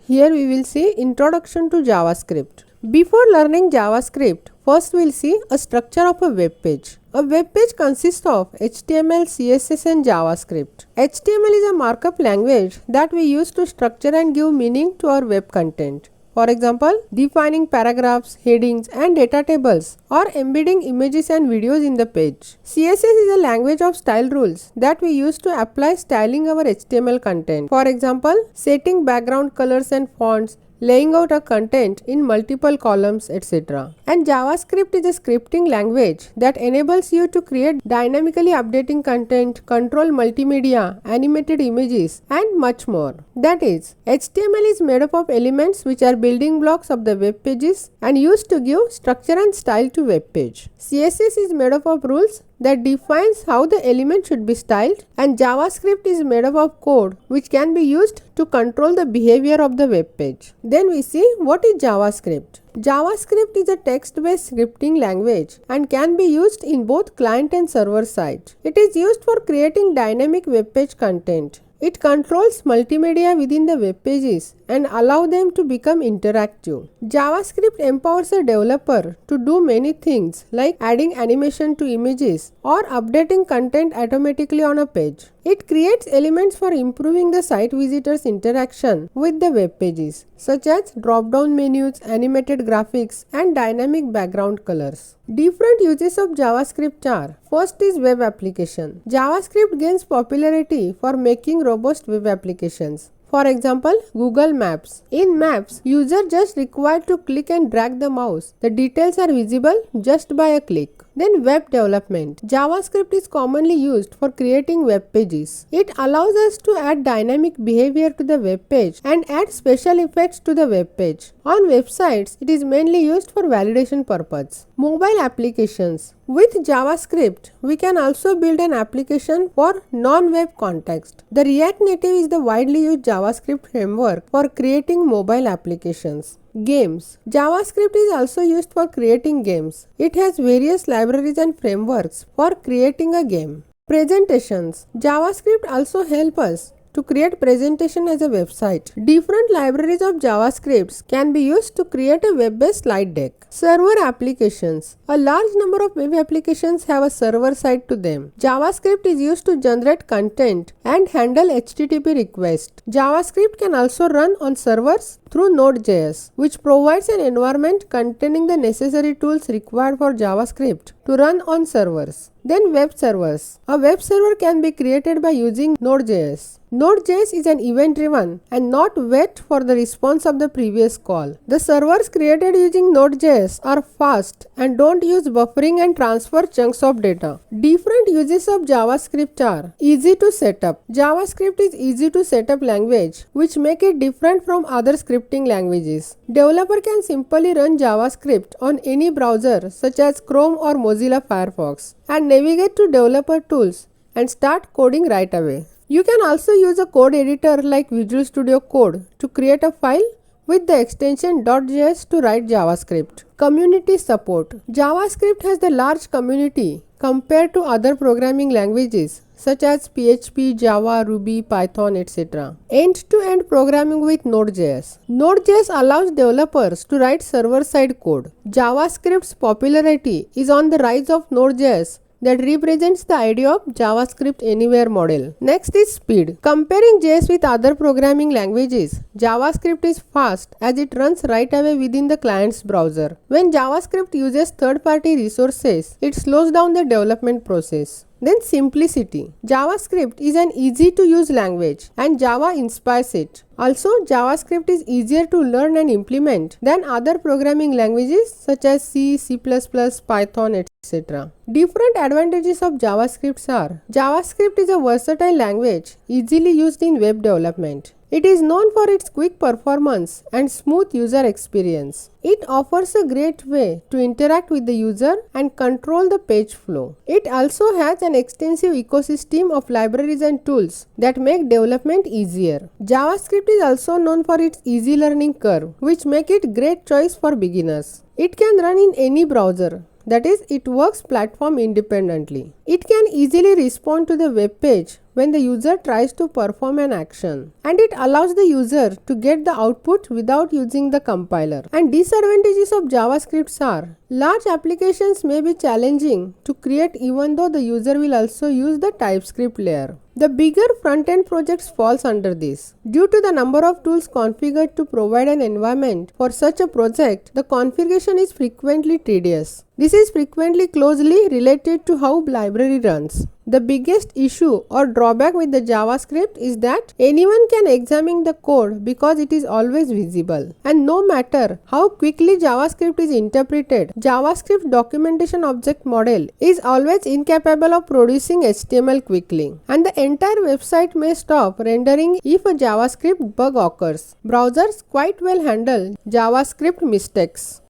Here we will see Introduction to JavaScript. Before learning JavaScript, first we will see a structure of a web page. A web page consists of HTML, CSS and JavaScript. HTML is a markup language that we use to structure and give meaning to our web content. For example, defining paragraphs, headings and data tables, or embedding images and videos in the page. CSS is a language of style rules that we use to apply styling our HTML content. For example, setting background colors and fonts, laying out a content in multiple columns, etc. And JavaScript is a scripting language that enables you to create dynamically updating content, control multimedia, animated images, and much more. That is, HTML is made up of elements which are building blocks of the web pages and used to give structure and style to web page. CSS is made up of rules that defines how the element should be styled, and JavaScript is made up of code which can be used to control the behavior of the web page. Then we see what is JavaScript. JavaScript is a text-based scripting language and can be used in both client and server side. It is used for creating dynamic web page content. It controls multimedia within the web pages and allow them to become interactive. JavaScript empowers a developer to do many things like adding animation to images or updating content automatically on a page. It creates elements for improving the site visitors' interaction with the web pages, such as drop-down menus, animated graphics, and dynamic background colors. Different uses of JavaScript are: first is web application. JavaScript gains popularity for making robust web applications. For example, Google Maps. In Maps, user just required to click and drag the mouse. The details are visible just by a click. Then web development. JavaScript is commonly used for creating web pages. It allows us to add dynamic behavior to the web page and add special effects to the web page. On websites, it is mainly used for validation purpose. Mobile applications. With JavaScript, we can also build an application for non-web context. The React Native is the widely used JavaScript framework for creating mobile applications. Games. JavaScript is also used for creating games. It has various libraries and frameworks for creating a game. Presentations. JavaScript also helps us to create presentation as a website. Different libraries of JavaScripts can be used to create a web-based slide deck. Server applications. A large number of web applications have a server side to them. JavaScript is used to generate content and handle HTTP requests. JavaScript can also run on servers through Node.js, which provides an environment containing the necessary tools required for JavaScript to run on servers. Then web servers. A web server can be created by using Node.js. Node.js is an event-driven and not wait for the response of the previous call. The servers created using Node.js are fast and don't use buffering and transfer chunks of data. Different uses of JavaScript are: easy to set up. JavaScript is easy to set up language which make it different from other scripting languages. Developer can simply run JavaScript on any browser such as Chrome or Mozilla Firefox and navigate to developer tools and start coding right away. You can also use a code editor like Visual Studio Code to create a file with the extension .js to write JavaScript. Community support. JavaScript has the large community compared to other programming languages such as PHP, Java, Ruby, Python, etc. End-to-end programming with Node.js. Node.js allows developers to write server-side code. JavaScript's popularity is on the rise of Node.js that represents the idea of JavaScript Anywhere model. Next is speed. Comparing JS with other programming languages, JavaScript is fast as it runs right away within the client's browser. When JavaScript uses third-party resources, it slows down the development process. Then simplicity. JavaScript is an easy to use language and Java inspires it. Also, JavaScript is easier to learn and implement than other programming languages such as C, C++, Python, etc. Different advantages of JavaScript are: JavaScript is a versatile language easily used in web development. It is known for its quick performance and smooth user experience. It offers a great way to interact with the user and control the page flow. It also has an extensive ecosystem of libraries and tools that make development easier. JavaScript is also known for its easy learning curve, which make it great choice for beginners. It can run in any browser. That is, it works platform independently. It can easily respond to the web page when the user tries to perform an action, and it allows the user to get the output without using the compiler. And disadvantages of JavaScript are: large applications may be challenging to create even though the user will also use the TypeScript layer. The bigger front-end projects falls under this. Due to the number of tools configured to provide an environment for such a project, the configuration is frequently tedious. This is frequently closely related to how library runs. The biggest issue or drawback with the JavaScript is that anyone can examine the code because it is always visible. And no matter how quickly JavaScript is interpreted, JavaScript documentation object model is always incapable of producing HTML quickly. And the entire website may stop rendering if a JavaScript bug occurs. Browsers quite well handle JavaScript mistakes.